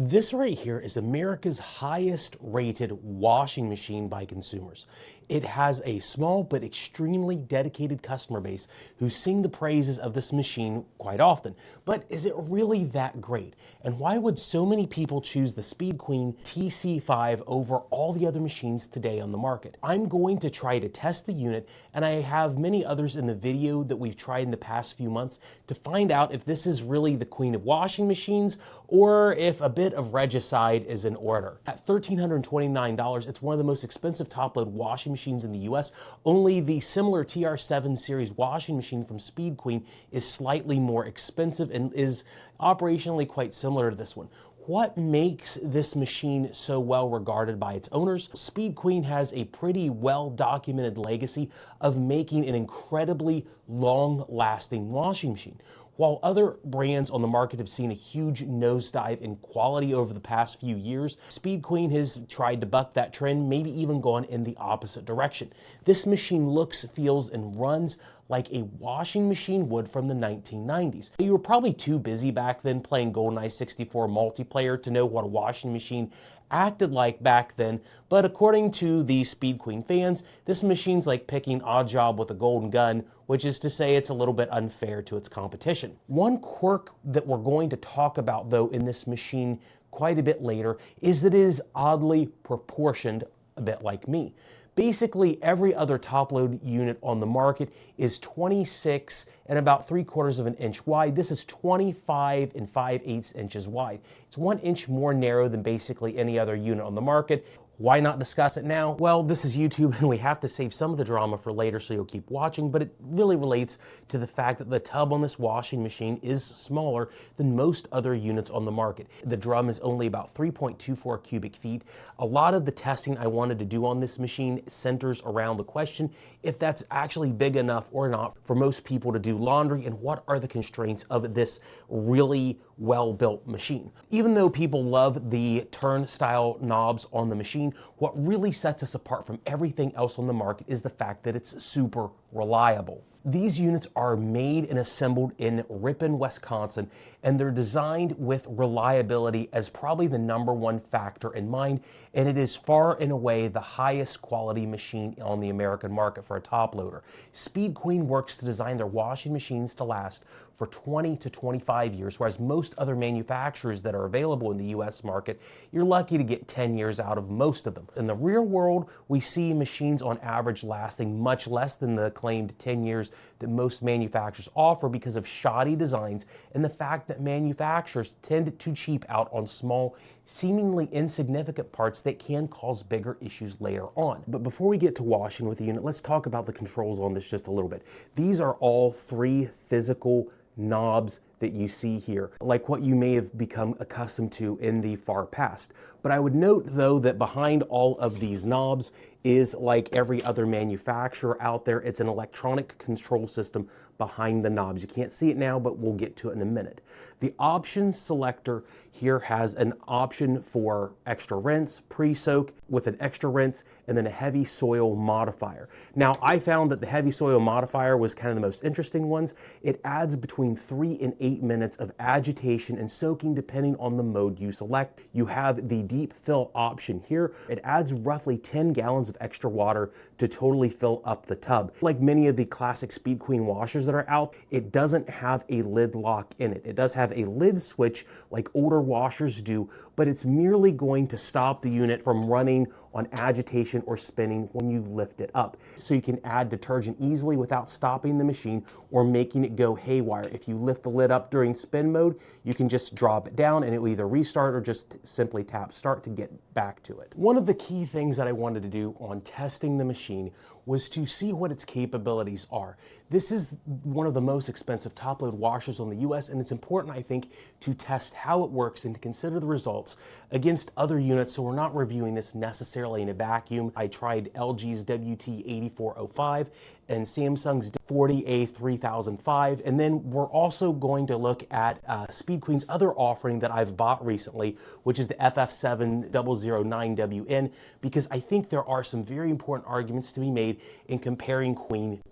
This right here is America's highest rated washing machine by consumers. It has a small but extremely dedicated customer base who sing the praises of this machine quite often. But is it really that great? And why would so many people choose the Speed Queen TC5 over all the other machines today on the market? I'm going to try to test the unit, and I have many others in the video that we've tried in the past few months to find out if this is really the queen of washing machines or if a bit of regicide is in order. At $1,329, it's one of the most expensive top-load washing machines in the US. Only the similar TR7 series washing machine from Speed Queen is slightly more expensive and is operationally quite similar to this one. What makes this machine so well regarded by its owners? Speed Queen has a pretty well-documented legacy of making an incredibly long-lasting washing machine. While other brands on the market have seen a huge nosedive in quality over the past few years, Speed Queen has tried to buck that trend, maybe even gone in the opposite direction. This machine looks, feels, and runs like a washing machine would from the 1990s. You were probably too busy back then playing GoldenEye 64 multiplayer to know what a washing machine acted like back then, but according to the Speed Queen fans, this machine's like picking Oddjob with a golden gun, which is to say it's a little bit unfair to its competition. One quirk that we're going to talk about though in this machine quite a bit later is that it is oddly proportioned, a bit like me. Basically, every other top-load unit on the market is 26 and about 3/4 of an inch wide. This is 25 and 5/8 inches wide. It's 1 inch more narrow than basically any other unit on the market. Why not discuss it now? Well, this is YouTube and we have to save some of the drama for later so you'll keep watching, but it really relates to the fact that the tub on this washing machine is smaller than most other units on the market. The drum is only about 3.24 cubic feet. A lot of the testing I wanted to do on this machine centers around the question if that's actually big enough or not for most people to do laundry, and what are the constraints of this really well-built machine. Even though people love the turnstile knobs on the machine, what really sets us apart from everything else on the market is the fact that it's super reliable. These units are made and assembled in Ripon, Wisconsin, and they're designed with reliability as probably the #1 factor in mind, and it is far and away the highest quality machine on the American market for a top loader. Speed Queen works to design their washing machines to last for 20 to 25 years, whereas most other manufacturers that are available in the US market, you're lucky to get 10 years out of most of them. In the real world, we see machines on average lasting much less than the claimed 10 years that most manufacturers offer because of shoddy designs and the fact that manufacturers tend to cheap out on small, seemingly insignificant parts that can cause bigger issues later on. But before we get to washing with the unit, let's talk about the controls on this just a little bit. These are all 3 physical knobs that you see here, like what you may have become accustomed to in the far past. But I would note though that behind all of these knobs is, like every other manufacturer out there, it's an electronic control system behind the knobs. You can't see it now, but we'll get to it in a minute. The options selector here has an option for extra rinse, pre-soak with an extra rinse, and then a heavy soil modifier. Now, I found that the heavy soil modifier was kind of the most interesting ones. It adds between 3 and 8 minutes of agitation and soaking depending on the mode you select. You have the deep fill option here. It adds roughly 10 gallons of extra water to totally fill up the tub. Like many of the classic Speed Queen washers that are out, it doesn't have a lid lock in it. It does have a lid switch like older washers do, but it's merely going to stop the unit from running on agitation or spinning when you lift it up. So you can add detergent easily without stopping the machine or making it go haywire. If you lift the lid up during spin mode, you can just drop it down and it will either restart or just simply tap start to get back to it. One of the key things that I wanted to do on testing the machine was to see what its capabilities are. This is one of the most expensive top-load washers on the US, and it's important, I think, to test how it works and to consider the results against other units, so we're not reviewing this necessarily in a vacuum. I tried LG's WT8405 and Samsung's 40A3005, and then we're also going to look at Speed Queen's other offering that I've bought recently, which is the FF7009WN, because I think there are some very important arguments to be made in comparing Queen.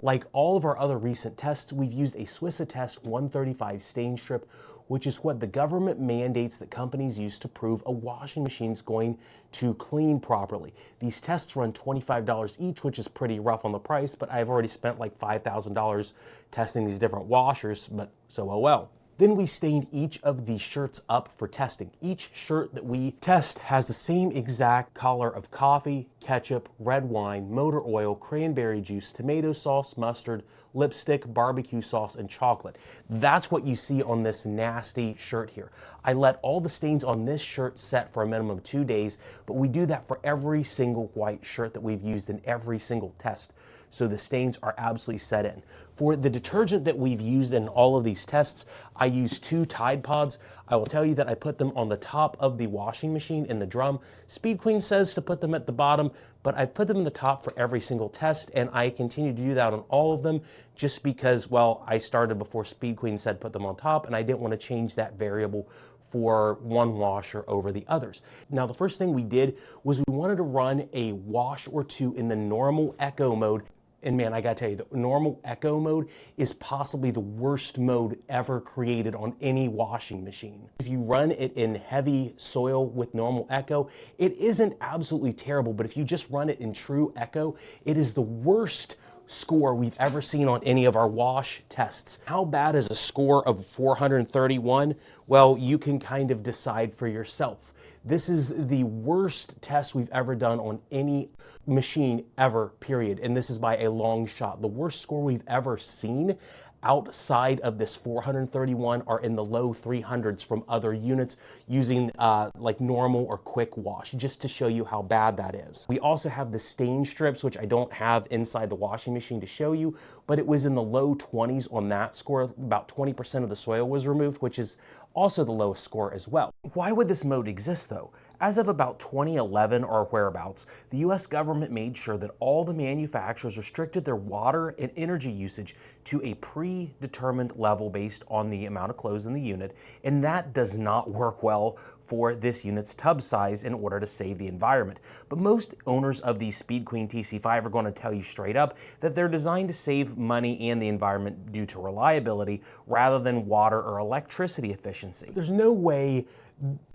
Like all of our other recent tests, we've used a Swiss Attest 135 stain strip which is what the government mandates that companies use to prove a washing machine is going to clean properly. These tests run $25 each, which is pretty rough on the price, but I've already spent like $5,000 testing these different washers, but so oh well. Then we stained each of the shirts up for testing. Each shirt that we test has the same exact color of coffee, ketchup, red wine, motor oil, cranberry juice, tomato sauce, mustard, lipstick, barbecue sauce, and chocolate. That's what you see on this nasty shirt here. I let all the stains on this shirt set for a minimum of 2 days, but we do that for every single white shirt that we've used in every single test. So the stains are absolutely set in. For the detergent that we've used in all of these tests, I use 2 Tide Pods. I will tell you that I put them on the top of the washing machine in the drum. Speed Queen says to put them at the bottom, but I've put them in the top for every single test, and I continue to do that on all of them just because, well, I started before Speed Queen said put them on top, and I didn't want to change that variable for one washer over the others. Now, the first thing we did was we wanted to run a wash or two in the normal echo mode. And man, I gotta tell you, the normal echo mode is possibly the worst mode ever created on any washing machine. If you run it in heavy soil with normal echo, it isn't absolutely terrible, but if you just run it in true echo, it is the worst score we've ever seen on any of our wash tests. How bad is a score of 431? Well, you can kind of decide for yourself. This is the worst test we've ever done on any machine ever, period. And this is by a long shot. The worst score we've ever seen outside of this 431 are in the low 300s from other units using like normal or quick wash, just to show you how bad that is. We also have the stain strips, which I don't have inside the washing machine to show you, but it was in the low 20s on that score. About 20% of the soil was removed, which is also the lowest score as well. Why would this mode exist though? As of about 2011 or whereabouts, the US government made sure that all the manufacturers restricted their water and energy usage to a predetermined level based on the amount of clothes in the unit, and that does not work well for this unit's tub size in order to save the environment. But most owners of the Speed Queen TC5 are going to tell you straight up that they're designed to save money and the environment due to reliability rather than water or electricity efficiency. There's no way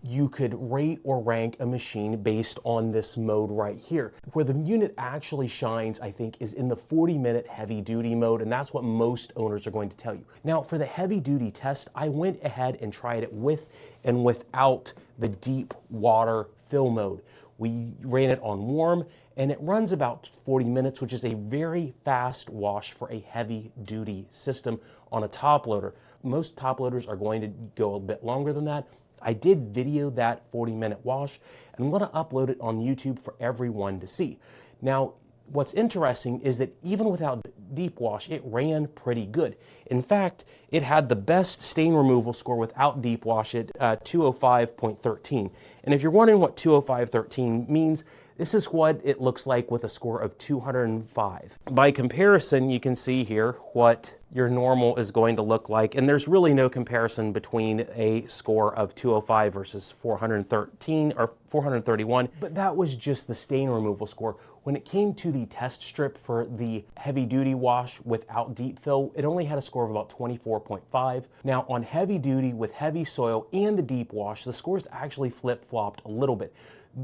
you could rate or rank a machine based on this mode right here. Where the unit actually shines, I think, is in the 40-minute heavy-duty mode, and that's what most owners are going to tell you. Now, for the heavy-duty test, I went ahead and tried it with and without the deep water fill mode. We ran it on warm, and it runs about 40 minutes, which is a very fast wash for a heavy-duty system on a top loader. Most top loaders are going to go a bit longer than that. I did video that 40-minute wash, and I'm going to upload it on YouTube for everyone to see. Now, what's interesting is that even without deep wash, it ran pretty good. In fact, it had the best stain removal score without deep wash at 205.13. And if you're wondering what 205.13 means, this is what it looks like with a score of 205. By comparison, you can see here what your normal is going to look like, and there's really no comparison between a score of 205 versus 413 or 431, but that was just the stain removal score. When it came to the test strip for the heavy duty wash without deep fill, it only had a score of about 24.5. Now on heavy duty with heavy soil and the deep wash, the scores actually flip-flopped a little bit.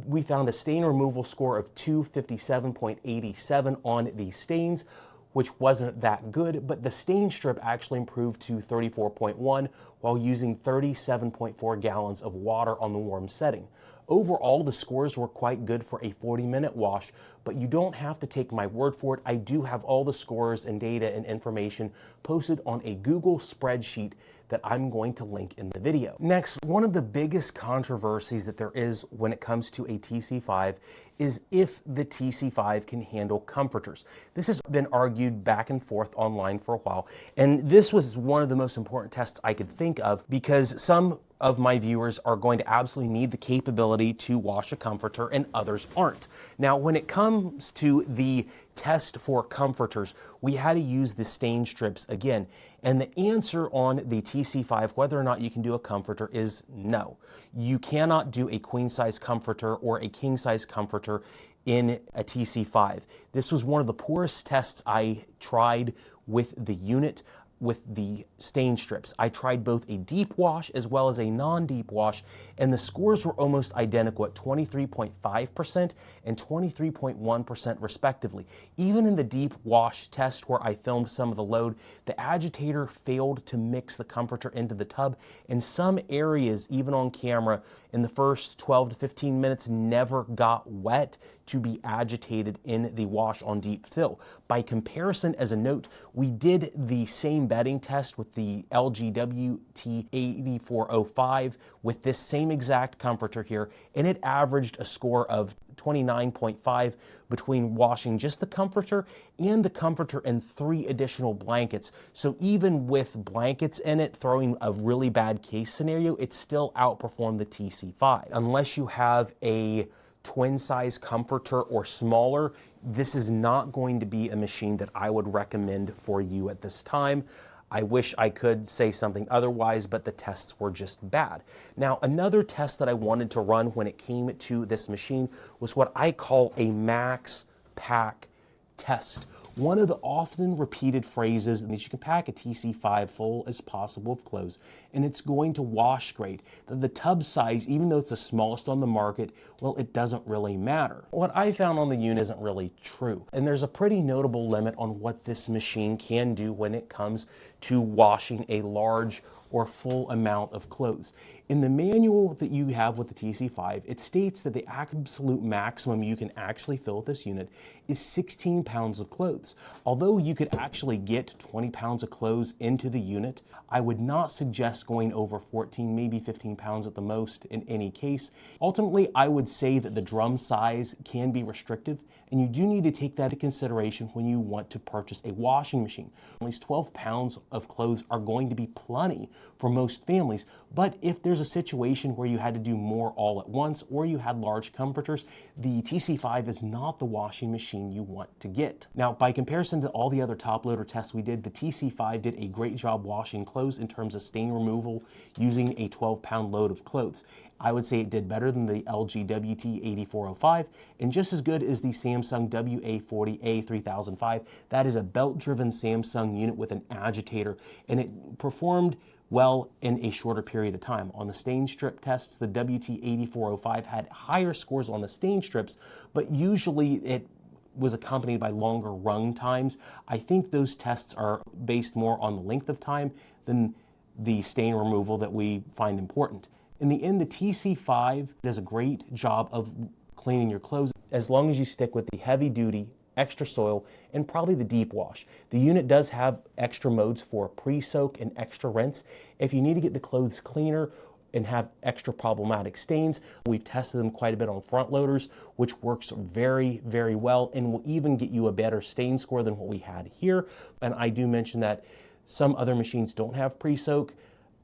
We found a stain removal score of 257.87 on the stains, which wasn't that good, but the stain strip actually improved to 34.1 while using 37.4 gallons of water on the warm setting. Overall, the scores were quite good for a 40-minute wash, but you don't have to take my word for it. I do have all the scores and data and information posted on a Google spreadsheet that I'm going to link in the video. Next, one of the biggest controversies that there is when it comes to a TC5 is if the TC5 can handle comforters. This has been argued back and forth online for a while, and this was one of the most important tests I could think of because some of my viewers are going to absolutely need the capability to wash a comforter and others aren't. Now, when it comes to the test for comforters, we had to use the stain strips again. And the answer on the TC5, whether or not you can do a comforter, is no. You cannot do a queen size comforter or a king size comforter in a TC5. This was one of the poorest tests I tried with the unit. with the stain strips. I tried both a deep wash as well as a non-deep wash, and the scores were almost identical at 23.5% and 23.1% respectively. Even in the deep wash test where I filmed some of the load, the agitator failed to mix the comforter into the tub. In some areas, even on camera, in the first 12 to 15 minutes never got wet to be agitated in the wash on deep fill. By comparison, as a note, we did the same bedding test with the LGWT8405 with this same exact comforter here, and it averaged a score of 29.5 between washing just the comforter and the comforter and 3 additional blankets. So even with blankets in it, throwing a really bad case scenario, it still outperformed the TC5. Unless you have a twin size comforter or smaller, this is not going to be a machine that I would recommend for you at this time. I wish I could say something otherwise, but the tests were just bad. Now, another test that I wanted to run when it came to this machine was what I call a max pack test. One of the often repeated phrases is you can pack a TC5 full as possible of clothes and it's going to wash great. The tub size, even though it's the smallest on the market, well, it doesn't really matter. What I found on the unit isn't really true. And there's a pretty notable limit on what this machine can do when it comes to washing a large or full amount of clothes. In the manual that you have with the TC5, it states that the absolute maximum you can actually fill with this unit is 16 pounds of clothes. Although you could actually get 20 pounds of clothes into the unit, I would not suggest going over 14, maybe 15 pounds at the most in any case. Ultimately, I would say that the drum size can be restrictive, and you do need to take that into consideration when you want to purchase a washing machine. At least 12 pounds of clothes are going to be plenty for most families, but if there's a situation where you had to do more all at once or you had large comforters, the TC5 is not the washing machine you want to get. Now, by comparison to all the other top loader tests we did, the TC5 did a great job washing clothes in terms of stain removal using a 12-pound load of clothes. I would say it did better than the LGWT8405 and just as good as the Samsung WA40A3005. That is a belt-driven Samsung unit with an agitator, and it performed well in a shorter period of time. On the stain strip tests, the WT8405 had higher scores on the stain strips, but usually it was accompanied by longer run times. I think those tests are based more on the length of time than the stain removal that we find important. In the end, the TC5 does a great job of cleaning your clothes as long as you stick with the heavy duty, extra soil, and probably the deep wash. The unit does have extra modes for pre-soak and extra rinse. If you need to get the clothes cleaner and have extra problematic stains, we've tested them quite a bit on front loaders, which works very, very well and will even get you a better stain score than what we had here. And I do mention that some other machines don't have pre-soak,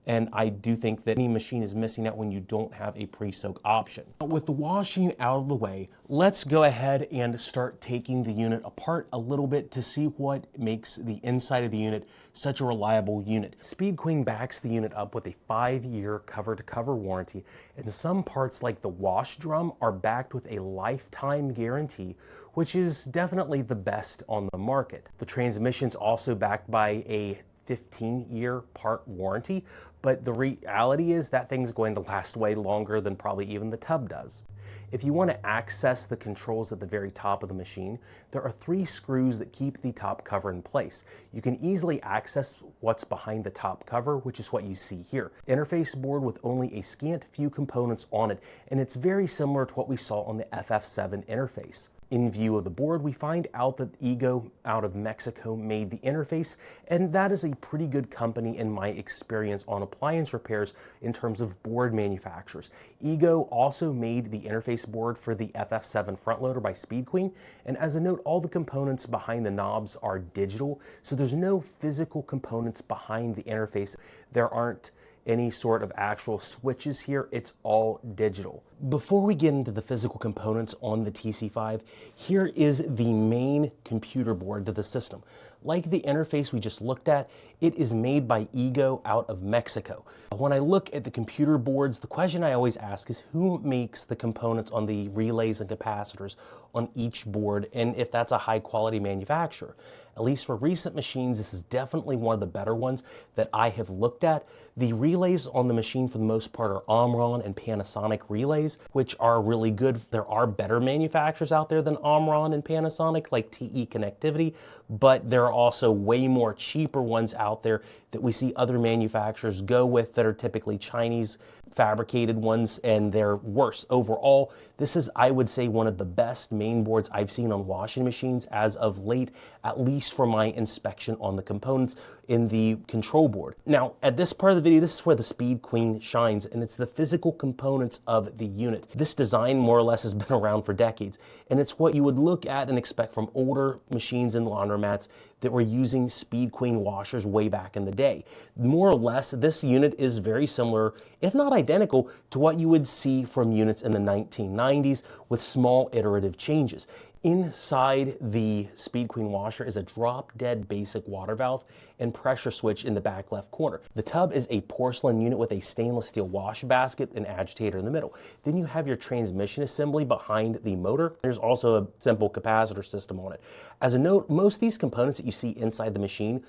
and I do think that any machine is missing out when you don't have a pre-soak option. With the washing out of the way, let's go ahead and start taking the unit apart a little bit to see what makes the inside of the unit such a reliable unit. Speed Queen backs the unit up with a 5-year cover-to-cover warranty, and some parts like the wash drum are backed with a lifetime guarantee, which is definitely the best on the market. The transmission's also backed by a 15-year part warranty, but the reality is that thing's going to last way longer than probably even the tub does. If you want to access the controls at the very top of the machine, there are 3 screws that keep the top cover in place. You can easily access what's behind the top cover, which is what you see here. Interface board with only a scant few components on it, and it's very similar to what we saw on the FF7 interface. In view of the board, we find out that Ego out of Mexico made the interface, and that is a pretty good company in my experience on appliance repairs in terms of board manufacturers. Ego also made the interface board for the FF7 front loader by Speed Queen, and as a note, all the components behind the knobs are digital, so there's no physical components behind the interface. There aren't any sort of actual switches here, it's all digital. Before we get into the physical components on the TC5, here is the main computer board to the system. Like the interface we just looked at, it is made by Ego out of Mexico. When I look at the computer boards, the question I always ask is who makes the components on the relays and capacitors on each board, and if that's a high quality manufacturer. At least for recent machines, this is definitely one of the better ones that I have looked at. The relays on the machine for the most part are Omron and Panasonic relays, which are really good. There are better manufacturers out there than Omron and Panasonic, like TE Connectivity, but there are also way more cheaper ones out there that we see other manufacturers go with that are typically Chinese fabricated ones, and they're worse. Overall, this is, I would say, one of the best main boards I've seen on washing machines as of late, at least for my inspection on the components in the control board. Now, at this part of the video, this is where the Speed Queen shines, and it's the physical components of the unit. This design more or less has been around for decades, and it's what you would look at and expect from older machines and laundromats that were using Speed Queen washers way back in the day. More or less, this unit is very similar, if not identical, to what you would see from units in the 1990s with small iterative changes. Inside the Speed Queen washer is a drop-dead basic water valve and pressure switch in the back left corner. The tub is a porcelain unit with a stainless steel wash basket and agitator in the middle. Then you have your transmission assembly behind the motor. There's also a simple capacitor system on it. As a note, most of these components that you see inside the machine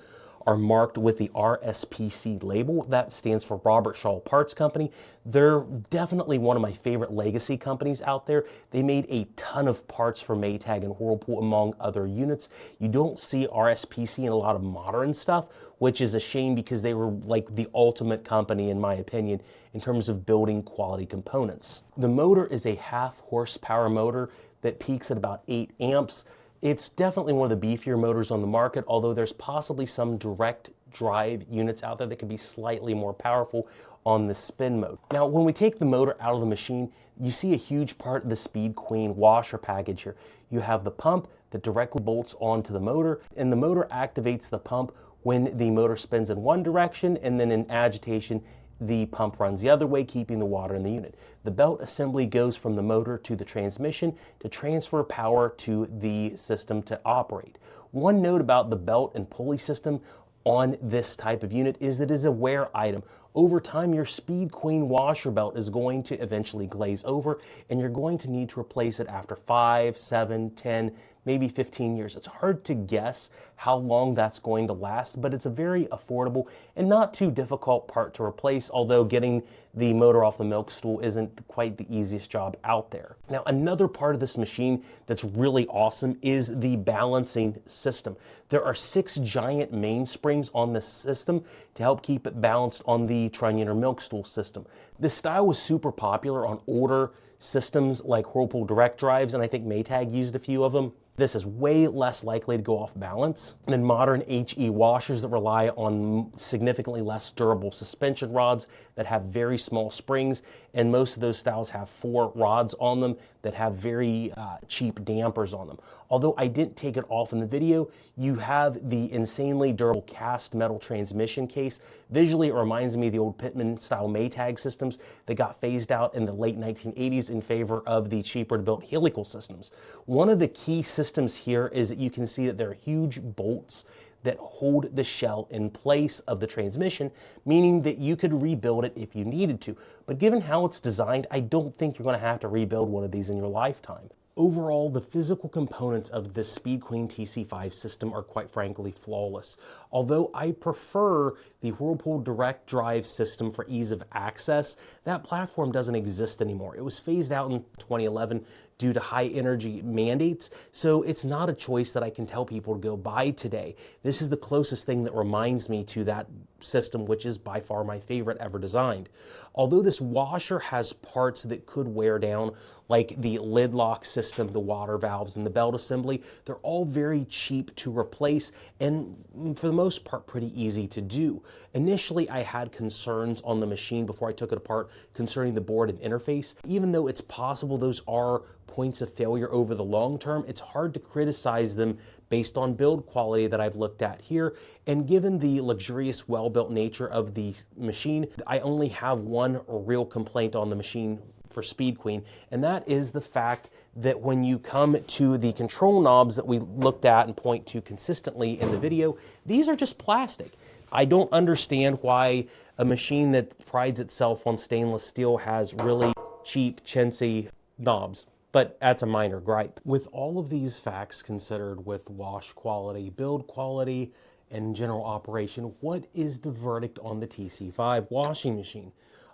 are marked with the RSPC label. That stands for Robert Shaw Parts Company. They're definitely one of my favorite legacy companies out there. They made a ton of parts for Maytag and Whirlpool, among other units. You don't see RSPC in a lot of modern stuff, which is a shame because they were like the ultimate company, in my opinion, in terms of building quality components. The motor is a 1/2 horsepower motor that peaks at about 8 amps. It's definitely one of the beefier motors on the market, although there's possibly some direct drive units out there that could be slightly more powerful on the spin mode. Now, when we take the motor out of the machine, you see a huge part of the Speed Queen washer package here. You have the pump that directly bolts onto the motor, and the motor activates the pump when the motor spins in one direction, and then in agitation, the pump runs the other way, keeping the water in the unit. The belt assembly goes from the motor to the transmission to transfer power to the system to operate. One note about the belt and pulley system on this type of unit is that it is a wear item. Over time, your Speed Queen washer belt is going to eventually glaze over, and you're going to need to replace it after 5, 7, 10, maybe 15 years. It's hard to guess how long that's going to last, but it's a very affordable and not too difficult part to replace, although getting the motor off the milk stool isn't quite the easiest job out there. Now, another part of this machine that's really awesome is the balancing system. There are 6 giant mainsprings on this system to help keep it balanced on the trunnion or milk stool system. This style was super popular on older systems like Whirlpool direct drives, and I think Maytag used a few of them. This is way less likely to go off balance than modern HE washers that rely on significantly less durable suspension rods that have very small springs, and most of those styles have 4 rods on them that have very cheap dampers on them. Although I didn't take it off in the video, you have the insanely durable cast metal transmission case. Visually, it reminds me of the old Pitman style Maytag systems that got phased out in the late 1980s in favor of the cheaper to build helical systems. One of the key systems here is that you can see that there are huge bolts that hold the shell in place of the transmission, meaning that you could rebuild it if you needed to. But given how it's designed, I don't think you're going to have to rebuild one of these in your lifetime. Overall, the physical components of the Speed Queen TC5 system are quite frankly flawless. Although I prefer the Whirlpool direct drive system for ease of access, that platform doesn't exist anymore. It was phased out in 2011 due to high energy mandates, so it's not a choice that I can tell people to go buy today. This is the closest thing that reminds me to that system, which is by far my favorite ever designed. Although this washer has parts that could wear down, like the lid lock system, the water valves, and the belt assembly, they're all very cheap to replace and for the most part pretty easy to do. Initially, I had concerns on the machine before I took it apart concerning the board and interface. Even though it's possible those are points of failure over the long term, it's hard to criticize them based on build quality that I've looked at here. And given the luxurious, well-built nature of the machine, I only have one real complaint on the machine for Speed Queen, and that is the fact that when you come to the control knobs that we looked at and point to consistently in the video, these are just plastic. I don't understand why a machine that prides itself on stainless steel has really cheap, chintzy knobs, but that's a minor gripe. With all of these facts considered, with wash quality, build quality, and general operation, what is the verdict on the TC5 washing machine?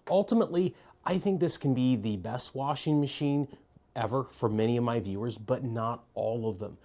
Ultimately, I think this can be the best washing machine ever for many of my viewers, but not all of them.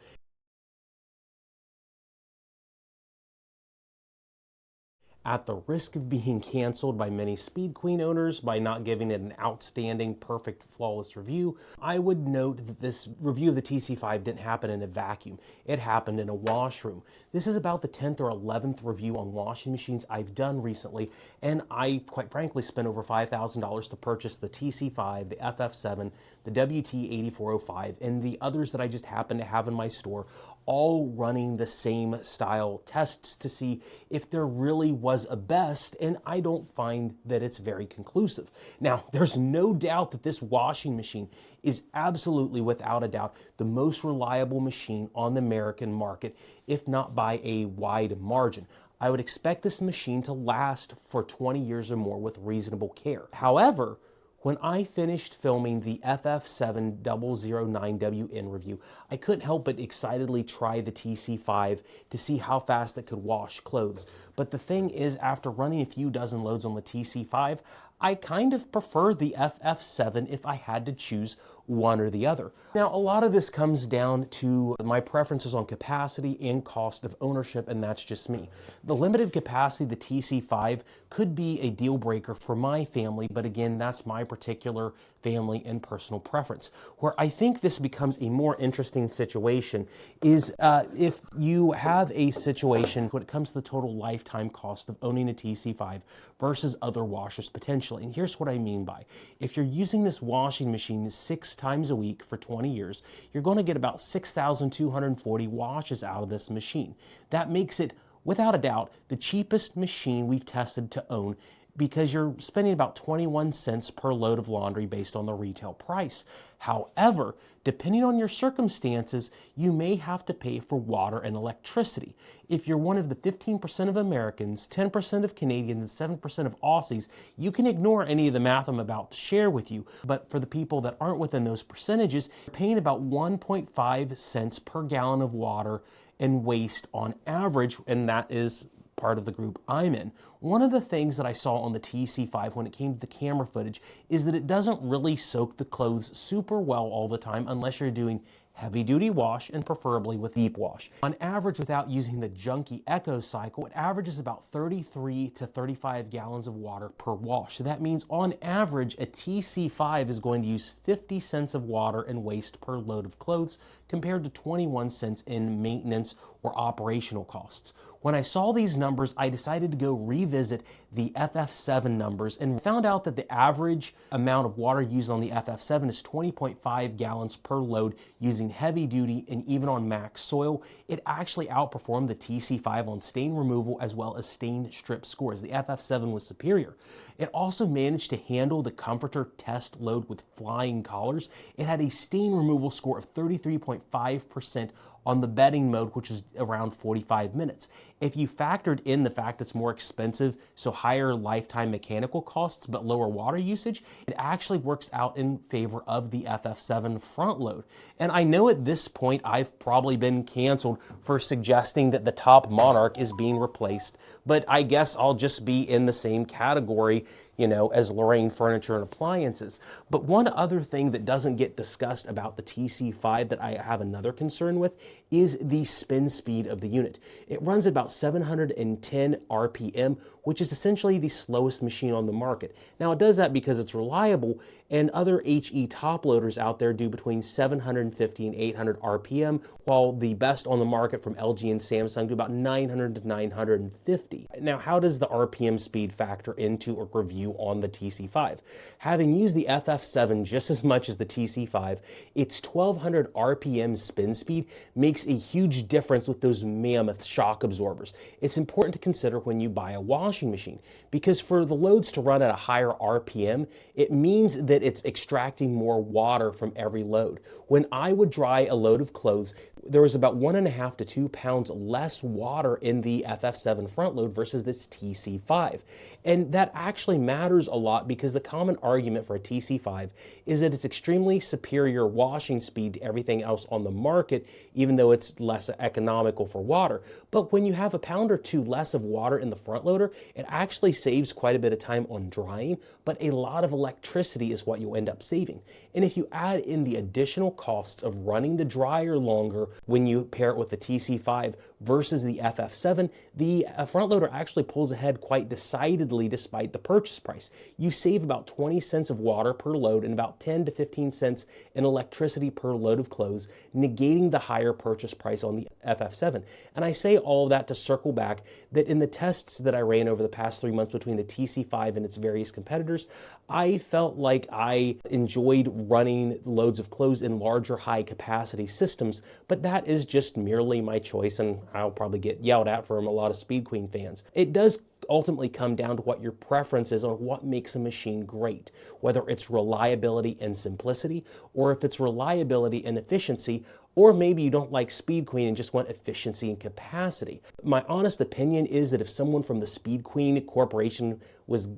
At the risk of being canceled by many Speed Queen owners by not giving it an outstanding, perfect, flawless review, I would note that this review of the TC5 didn't happen in a vacuum. It happened in a washroom. This is about the 10th or 11th review on washing machines I've done recently, and I, quite frankly, spent over $5,000 to purchase the TC5, the FF7, the WT8405, and the others that I just happen to have in my store, all running the same style tests to see if there really was a best, and I don't find that it's very conclusive. Now, there's no doubt that this washing machine is absolutely, without a doubt, the most reliable machine on the American market, if not by a wide margin. I would expect this machine to last for 20 years or more with reasonable care. However, when I finished filming the FF70009WN review, I couldn't help but excitedly try the TC5 to see how fast it could wash clothes. But the thing is, after running a few dozen loads on the TC5, I kind of prefer the FF7 if I had to choose one or the other. Now, a lot of this comes down to my preferences on capacity and cost of ownership, and that's just me. The limited capacity of the TC5 could be a deal breaker for my family, but again, that's my particular family and personal preference. Where I think this becomes a more interesting situation is if you have a situation when it comes to the total lifetime cost of owning a TC5 versus other washers potentially. And here's what I mean by, if you're using this washing machine 6 times a week for 20 years, you're going to get about 6,240 washes out of this machine. That makes it, without a doubt, the cheapest machine we've tested to own, because you're spending about 21 cents per load of laundry based on the retail price. However, depending on your circumstances, you may have to pay for water and electricity. If you're one of the 15% of Americans, 10% of Canadians, and 7% of Aussies, you can ignore any of the math I'm about to share with you. But for the people that aren't within those percentages, you're paying about 1.5 cents per gallon of water and waste on average, and that is part of the group I'm in. One of the things that I saw on the TC5 when it came to the camera footage is that it doesn't really soak the clothes super well all the time unless you're doing heavy duty wash and preferably with deep wash. On average, without using the junky echo cycle, it averages about 33 to 35 gallons of water per wash. So that means on average, a TC5 is going to use 50 cents of water and waste per load of clothes compared to 21 cents in maintenance or operational costs. When I saw these numbers, I decided to go revisit the FF7 numbers and found out that the average amount of water used on the FF7 is 20.5 gallons per load using heavy duty and even on max soil. It actually outperformed the TC5 on stain removal as well as stain strip scores. The FF7 was superior. It also managed to handle the comforter test load with flying colors. It had a stain removal score of 33.5% on the bedding mode, which is around 45 minutes. If you factored in the fact it's more expensive, so higher lifetime mechanical costs but lower water usage, it actually works out in favor of the FF7 front load. And I know at this point I've probably been canceled for suggesting that the top Monarch is being replaced, but I guess I'll just be in the same category, you know, as Lorraine Furniture and Appliances. But one other thing that doesn't get discussed about the TC5 that I have another concern with is the spin speed of the unit. It runs about 710 RPM, which is essentially the slowest machine on the market. Now, it does that because it's reliable, and other HE top loaders out there do between 750 and 800 RPM, while the best on the market from LG and Samsung do about 900 to 950. Now, how does the RPM speed factor into a review on the TC5? Having used the FF7 just as much as the TC5, its 1200 RPM spin speed makes a huge difference with those mammoth shock absorbers. It's important to consider when you buy a washing machine, because for the loads to run at a higher RPM, it means that that it's extracting more water from every load. When I would dry a load of clothes, there was about 1.5 to 2 pounds less water in the FF7 front load versus this TC5. And that actually matters a lot because the common argument for a TC5 is that it's extremely superior washing speed to everything else on the market, even though it's less economical for water. But when you have a pound or two less of water in the front loader, it actually saves quite a bit of time on drying, but a lot of electricity is what you'll end up saving. And if you add in the additional costs of running the dryer longer when you pair it with the TC5 versus the FF7, the front loader actually pulls ahead quite decidedly despite the purchase price. You save about 20 cents of water per load and about 10 to 15 cents in electricity per load of clothes, negating the higher purchase price on the FF7. And I say all of that to circle back that in the tests that I ran over the past 3 months between the TC5 and its various competitors, I felt like I enjoyed running loads of clothes in larger high capacity systems, but that is just merely my choice, and I'll probably get yelled at from a lot of Speed Queen fans. It does ultimately come down to what your preference is on what makes a machine great, whether it's reliability and simplicity, or if it's reliability and efficiency, or maybe you don't like Speed Queen and just want efficiency and capacity. My honest opinion is that if someone from the Speed Queen Corporation was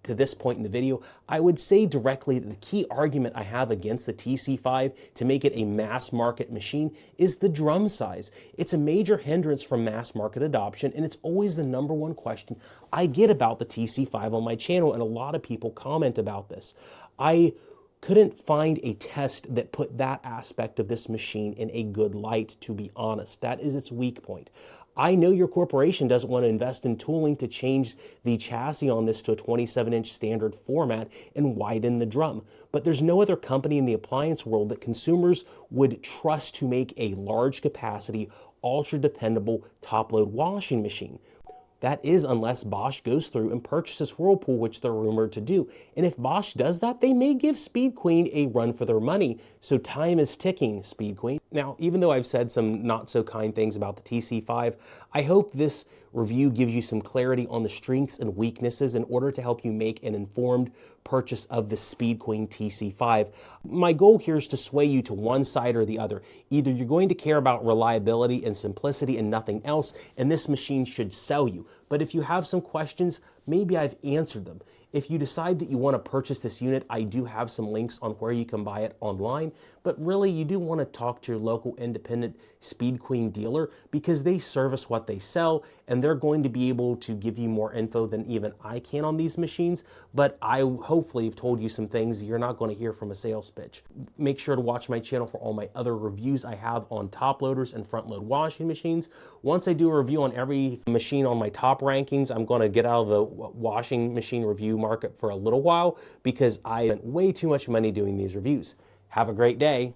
to this point in the video, I would say directly that the key argument I have against the TC5 to make it a mass market machine is the drum size. It's a major hindrance from mass market adoption, and it's always the #1 question I get about the TC5 on my channel, and a lot of people comment about this. I couldn't find a test that put that aspect of this machine in a good light, to be honest. That is its weak point. I know your corporation doesn't want to invest in tooling to change the chassis on this to a 27-inch standard format and widen the drum, but there's no other company in the appliance world that consumers would trust to make a large capacity, ultra dependable top load washing machine. That is unless Bosch goes through and purchases Whirlpool, which they're rumored to do. And if Bosch does that, they may give Speed Queen a run for their money. So time is ticking, Speed Queen. Now, even though I've said some not so kind things about the TC5, I hope this review gives you some clarity on the strengths and weaknesses in order to help you make an informed purchase of the Speed Queen TC5. My goal here is to sway you to one side or the other. Either you're going to care about reliability and simplicity and nothing else, and this machine should sell you. But if you have some questions, maybe I've answered them. If you decide that you want to purchase this unit, I do have some links on where you can buy it online, but really you do want to talk to your local independent Speed Queen dealer because they service what they sell, and they're going to be able to give you more info than even I can on these machines, but I hopefully have told you some things you're not going to hear from a sales pitch. Make sure to watch my channel for all my other reviews I have on top loaders and front load washing machines. Once I do a review on every machine on my top rankings, I'm going to get out of the washing machine review market for a little while because I spent way too much money doing these reviews. Have a great day.